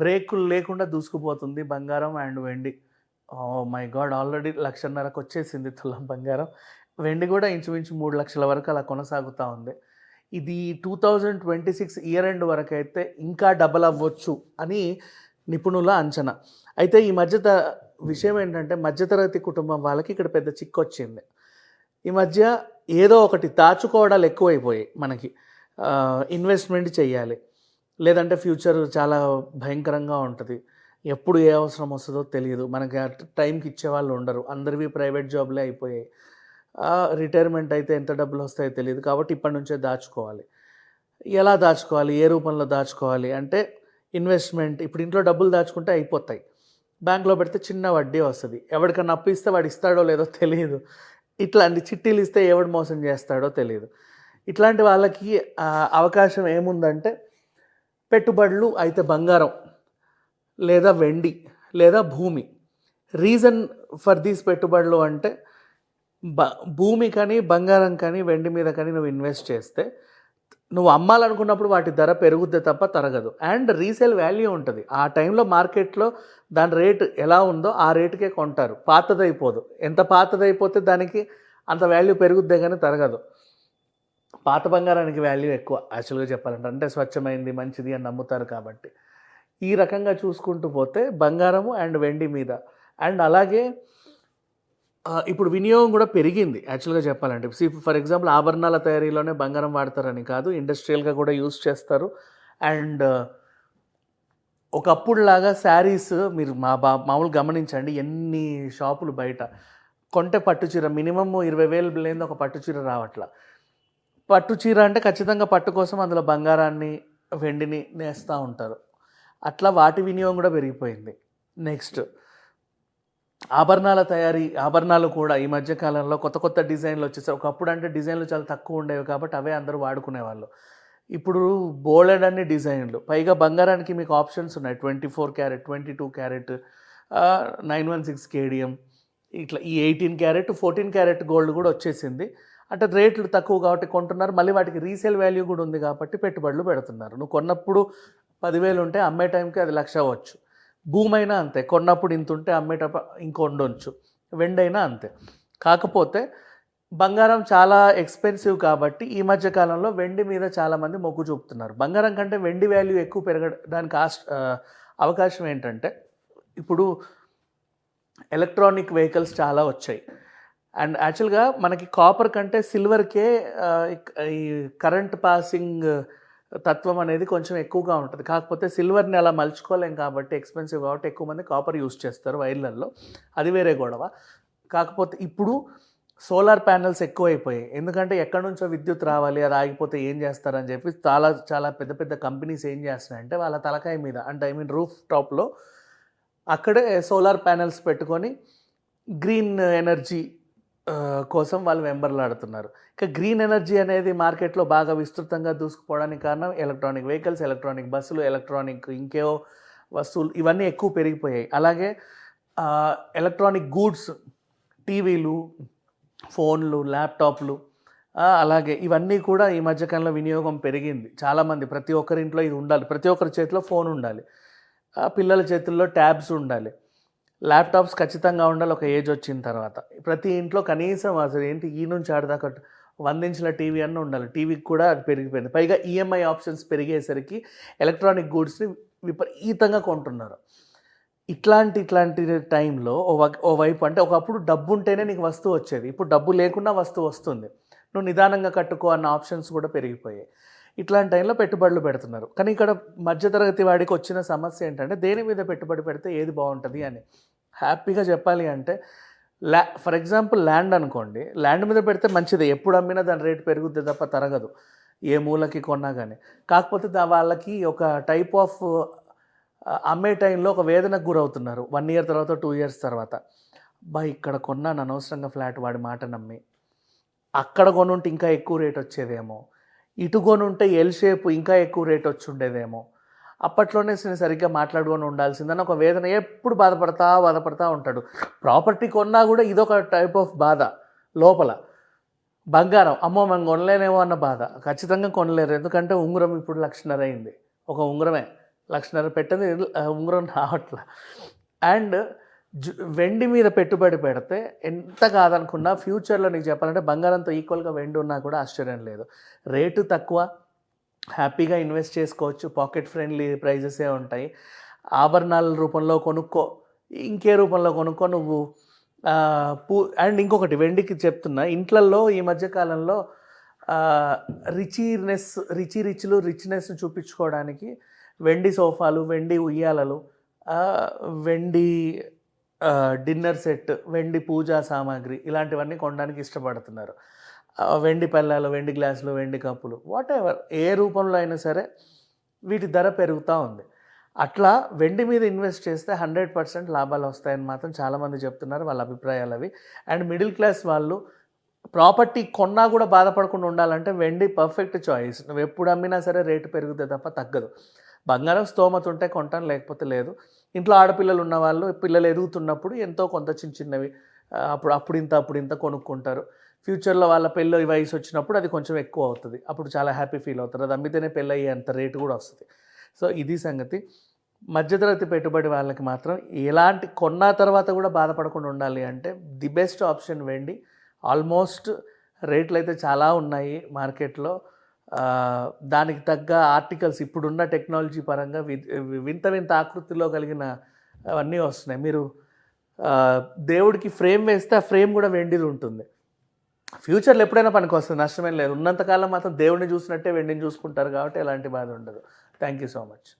బ్రేకులు లేకుండా దూసుకుపోతుంది బంగారం అండ్ వెండి. Oh my God! ఆల్రెడీ 1,50,000కి వచ్చేసింది తులం బంగారం. వెండి కూడా ఇంచుమించు 3,00,000 వరకు అలా కొనసాగుతా ఉంది. ఇది 2026 ఇయర్ ఎండ్ వరకైతే ఇంకా డబల్ అవ్వచ్చు అని నిపుణుల అంచనా. అయితే ఈ విషయం ఏంటంటే మధ్యతరగతి కుటుంబం వాళ్ళకి ఇక్కడ పెద్ద చిక్కొచ్చింది. ఈ మధ్య ఏదో ఒకటి దాచుకోవడాలు ఎక్కువైపోయాయి మనకి. ఇన్వెస్ట్మెంట్ చేయాలి, లేదంటే ఫ్యూచర్ చాలా భయంకరంగా ఉంటుంది, ఎప్పుడు ఏ అవసరం వస్తుందో తెలియదు, మనకి ఆ టైంకి ఇచ్చేవాళ్ళు ఉండరు, అందరివి ప్రైవేట్ జాబ్లే అయిపోయాయి, రిటైర్మెంట్ అయితే ఎంత డబ్బులు వస్తాయో తెలియదు, కాబట్టి ఇప్పటి నుంచే దాచుకోవాలి. ఎలా దాచుకోవాలి, ఏ రూపంలో దాచుకోవాలి అంటే ఇన్వెస్ట్మెంట్. ఇప్పుడు ఇంట్లో డబ్బులు దాచుకుంటే అయిపోతాయి, బ్యాంక్లో పెడితే చిన్న వడ్డీ వస్తుంది, ఎవరికన్నా అప్పు ఇస్తే వాడు ఇస్తాడో లేదో తెలియదు, ఇట్లాంటి చిట్టీలు ఇస్తే ఎవడు మోసం చేస్తాడో తెలియదు. ఇట్లాంటి వాళ్ళకి అవకాశం ఏముందంటే పెట్టుబడులు అయితే బంగారం లేదా వెండి లేదా భూమి. రీజన్ ఫర్ దీస్ పెట్టుబడులు అంటే భూమి కానీ బంగారం కానీ వెండి మీద కానీ నువ్వు ఇన్వెస్ట్ చేస్తే నువ్వు అమ్మాలనుకున్నప్పుడు వాటి ధర పెరుగుద్దే తప్ప తరగదు, అండ్ రీసేల్ వాల్యూ ఉంటుంది. ఆ టైంలో మార్కెట్లో దాని రేటు ఎలా ఉందో ఆ రేటుకే కొంటారు, పాతదైపోదు. ఎంత పాతదైపోతే దానికి అంత వాల్యూ పెరుగుద్దే కానీ తరగదు. పాత బంగారానికి వాల్యూ ఎక్కువ యాక్చువల్గా చెప్పాలంటే, అంటే స్వచ్ఛమైంది మంచిది అని నమ్ముతారు కాబట్టి. ఈ రకంగా చూసుకుంటూ పోతే బంగారము అండ్ వెండి మీద, అండ్ అలాగే ఇప్పుడు వినియోగం కూడా పెరిగింది యాక్చువల్గా చెప్పాలంటే. ఫర్ ఎగ్జాంపుల్ ఆభరణాల తయారీలోనే బంగారం వాడతారని కాదు, ఇండస్ట్రియల్గా కూడా యూస్ చేస్తారు. అండ్ ఒకప్పుడులాగా శారీస్ మీరు మామూలు గమనించండి, ఎన్ని షాపులు బయట కొంటే పట్టుచీర మినిమం 20,000 లేని ఒక పట్టుచీర రావట్ల. పట్టుచీర అంటే ఖచ్చితంగా పట్టు కోసం అందులో బంగారాన్ని వెండిని నేస్తూ ఉంటారు. అట్లా వాటి వినియోగం కూడా పెరిగిపోయింది. నెక్స్ట్ ఆభరణాల తయారీ, ఆభరణాలు కూడా ఈ మధ్యకాలంలో కొత్త కొత్త డిజైన్లు వచ్చేసాయి. ఒకప్పుడు అంటే డిజైన్లు చాలా తక్కువ ఉండేవి కాబట్టి అవే అందరూ వాడుకునేవాళ్ళు. ఇప్పుడు బోల్డ్ అన్ని డిజైన్లు, పైగా బంగారానికి మీకు ఆప్షన్స్ ఉన్నాయి. 24 క్యారెట్, 22 క్యారెట్, 916 కేడియం, ఇట్లా ఈ 18 క్యారెట్, 14 క్యారెట్ గోల్డ్ కూడా వచ్చేసింది. అంటే రేట్లు తక్కువ కాబట్టి కొంటున్నారు, మళ్ళీ వాటికి రీసేల్ వాల్యూ కూడా ఉంది కాబట్టి పెట్టుబడులు పెడుతున్నారు. నువ్వు కొన్నప్పుడు 10,000 ఉంటే అమ్మే టైంకి అది 1,00,000 అవ్వచ్చు. భూమి అయినా అంతే, కొన్నప్పుడు ఇంత ఉంటే అమ్మేటప్పుడు ఇంకొండొచ్చు. వెండి అయినా అంతే. కాకపోతే బంగారం చాలా ఎక్స్పెన్సివ్ కాబట్టి ఈ మధ్య కాలంలో వెండి మీద చాలామంది మొగ్గు చూపుతున్నారు. బంగారం కంటే వెండి వాల్యూ ఎక్కువ పెరగడానికి అవకాశం ఏంటంటే, ఇప్పుడు ఎలక్ట్రానిక్ వెహికల్స్ చాలా వచ్చాయి. అండ్ యాక్చువల్గా మనకి కాపర్ కంటే సిల్వర్కే ఈ కరెంట్ పాసింగ్ తత్వం అనేది కొంచెం ఎక్కువగా ఉంటుంది. కాకపోతే సిల్వర్ని అలా మలుచుకోలేం కాబట్టి, ఎక్స్పెన్సివ్ కాబట్టి ఎక్కువ మంది కాపర్ యూస్ చేస్తారు వైర్లలో, అది వేరే గొడవ. కాకపోతే ఇప్పుడు సోలార్ ప్యానెల్స్ ఎక్కువైపోయాయి. ఎందుకంటే ఎక్కడి నుంచో విద్యుత్ రావాలి, అది ఆగిపోతే ఏం చేస్తారని చెప్పి చాలా పెద్ద పెద్ద కంపెనీస్ ఏం చేస్తున్నాయంటే వాళ్ళ తలకాయ మీద, అంటే రూఫ్ టాప్లో అక్కడే సోలార్ ప్యానెల్స్ పెట్టుకొని గ్రీన్ ఎనర్జీ కోసం వాళ్ళు వెంబర్లాడుతున్నారు. ఇక గ్రీన్ ఎనర్జీ అనేది మార్కెట్లో బాగా విస్తృతంగా దూసుకుపోవడానికి కారణం ఎలక్ట్రానిక్ వెహికల్స్, ఎలక్ట్రానిక్ బస్సులు, ఎలక్ట్రానిక్ ఇంకేవో వస్తువులు, ఇవన్నీ ఎక్కువ పెరిగిపోయాయి. అలాగే ఎలక్ట్రానిక్ గూడ్స్, టీవీలు, ఫోన్లు, ల్యాప్టాప్లు, అలాగే ఇవన్నీ కూడా ఈ మధ్యకాలంలో వినియోగం పెరిగింది. చాలామంది, ప్రతి ఒక్కరి ఇంట్లో ఇది ఉండాలి, ప్రతి ఒక్కరి చేతిలో ఫోన్ ఉండాలి, పిల్లల చేతుల్లో ట్యాబ్స్ ఉండాలి, ల్యాప్టాప్స్ ఖచ్చితంగా ఉండాలి ఒక ఏజ్ వచ్చిన తర్వాత. ప్రతి ఇంట్లో కనీసం అసలు ఏంటి ఈ నుంచి ఆడదాకా 100 ఇంచుల టీవీ అన్న ఉండాలి. టీవీకి కూడా అది పెరిగిపోయింది. పైగా ఈఎంఐ ఆప్షన్స్ పెరిగేసరికి ఎలక్ట్రానిక్ గూడ్స్ని విపరీతంగా కొంటున్నారు. ఇట్లాంటి టైంలో ఓ వైపు అంటే ఒకప్పుడు డబ్బు ఉంటేనే నీకు వస్తువు వచ్చేది, ఇప్పుడు డబ్బు లేకుండా వస్తువు వస్తుంది, నువ్వు నిదానంగా కట్టుకో అన్న ఆప్షన్స్ కూడా పెరిగిపోయాయి. ఇట్లాంటి టైంలో పెట్టుబడులు పెడుతున్నారు. కానీ ఇక్కడ మధ్యతరగతి వాడికి వచ్చిన సమస్య ఏంటంటే దేని మీద పెట్టుబడి పెడితే ఏది బాగుంటుంది అని. హ్యాపీగా చెప్పాలి అంటే ఫర్ ఎగ్జాంపుల్ ల్యాండ్ అనుకోండి, ల్యాండ్ మీద పెడితే మంచిదే, ఎప్పుడు అమ్మినా దాని రేటు పెరుగుద్ది తప్ప తరగదు, ఏ మూలకి కొన్నా కానీ. కాకపోతే వాళ్ళకి ఒక టైప్ ఆఫ్ అమ్మే టైంలో ఒక వేదనకు గురవుతున్నారు. 1 ఇయర్ తర్వాత, 2 ఇయర్స్ తర్వాత, ఇక్కడ కొన్నాను అనవసరంగా ఫ్లాట్, వాడి మాట నమ్మి, అక్కడ కొనుంటే ఇంకా ఎక్కువ రేట్ వచ్చేదేమో, ఇటు కొనుంటే ఎల్ షేప్ ఇంకా ఎక్కువ రేట్ వచ్చి ఉండేదేమో, అప్పట్లోనే సరిగ్గా మాట్లాడుకొని ఉండాల్సిందని ఒక వేదన, ఎప్పుడు బాధపడతా ఉంటాడు. ప్రాపర్టీ కొన్నా కూడా ఇదొక టైప్ ఆఫ్ బాధ లోపల. బంగారం, అమ్మో మనం కొనలేనేమో అన్న బాధ. ఖచ్చితంగా కొనలేరు, ఎందుకంటే ఉంగరం ఇప్పుడు 1,50,000 అయింది. ఒక ఉంగరమే 1,50,000 పెట్టింది ఉంగరం రావట్లా. అండ్ వెండి మీద పెట్టుబడి పెడితే ఎంత కాదనుకున్నా ఫ్యూచర్‌లో నీకు చెప్పాలంటే బంగారంతో ఈక్వల్‌గా వెండి ఉన్నా కూడా ఆశ్చర్యం లేదు. రేటు తక్కువ, హ్యాపీగా ఇన్వెస్ట్ చేసుకోవచ్చు, పాకెట్ ఫ్రెండ్లీ ప్రైజెసే ఉంటాయి. ఆభరణాల రూపంలో కొనుక్కో, ఇంకే రూపంలో కొనుక్కో నువ్వు. అండ్ ఇంకొకటి వెండికి చెప్తున్నా, ఇంట్లల్లో ఈ మధ్య కాలంలో రిచ్‌నెస్‌ని చూపించుకోవడానికి వెండి సోఫాలు, వెండి ఉయ్యాలలు, వెండి డిన్నర్ సెట్, వెండి పూజా సామాగ్రి ఇలాంటివన్నీ కొనడానికి ఇష్టపడుతున్నారు. వెండి పళ్ళాలు, వెండి గ్లాసులు, వెండి కప్పులు, వాటెవర్ ఏ రూపంలో అయినా సరే వీటి ధర పెరుగుతూ ఉంది. అట్లా వెండి మీద ఇన్వెస్ట్ చేస్తే 100% లాభాలు వస్తాయని మాత్రం చాలామంది చెప్తున్నారు, వాళ్ళ అభిప్రాయాలు అవి. అండ్ మిడిల్ క్లాస్ వాళ్ళు ప్రాపర్టీ కొన్నా కూడా బాధపడకుండా ఉండాలంటే వెండి పర్ఫెక్ట్ చాయిస్. నువ్వు ఎప్పుడు అమ్మినా సరే రేటు పెరుగుతుంది తప్ప తగ్గదు. బంగారం స్తోమత ఉంటే కొంటాను, లేకపోతే లేదు. ఇంట్లో ఆడపిల్లలు ఉన్నవాళ్ళు పిల్లలు ఎదుగుతున్నప్పుడు ఎంతో కొంత చిన్నవి అప్పుడు ఇంత కొనుక్కుంటారు. ఫ్యూచర్లో వాళ్ళ పెళ్ళి వయసు వచ్చినప్పుడు అది కొంచెం ఎక్కువ అవుతుంది, అప్పుడు చాలా హ్యాపీ ఫీల్ అవుతారు. అది అమ్మితేనే పెళ్ళి అయ్యేంత రేటు కూడా వస్తుంది. సో ఇది సంగతి. మధ్యతరగతి పెట్టుబడి వాళ్ళకి మాత్రం ఎలాంటి కొన్న తర్వాత కూడా బాధపడకుండా ఉండాలి అంటే ది బెస్ట్ ఆప్షన్ వెండి. ఆల్మోస్ట్ రేట్లు అయితే చాలా ఉన్నాయి మార్కెట్లో. దానికి తగ్గ ఆర్టికల్స్ ఇప్పుడున్న టెక్నాలజీ పరంగా వింత వింత ఆకృతిలో కలిగిన అవన్నీ వస్తున్నాయి. మీరు దేవుడికి ఫ్రేమ్ వేస్తే ఆ ఫ్రేమ్ కూడా వెండిది ఉంటుంది. ఫ్యూచర్లో ఎప్పుడైనా పనికి వస్తుంది, నష్టమేం లేదు. ఉన్నంతకాలం మాత్రం దేవుడిని చూసినట్టే వెండిని చూసుకుంటారు కాబట్టి ఎలాంటి బాధ ఉండదు. Thank you so much.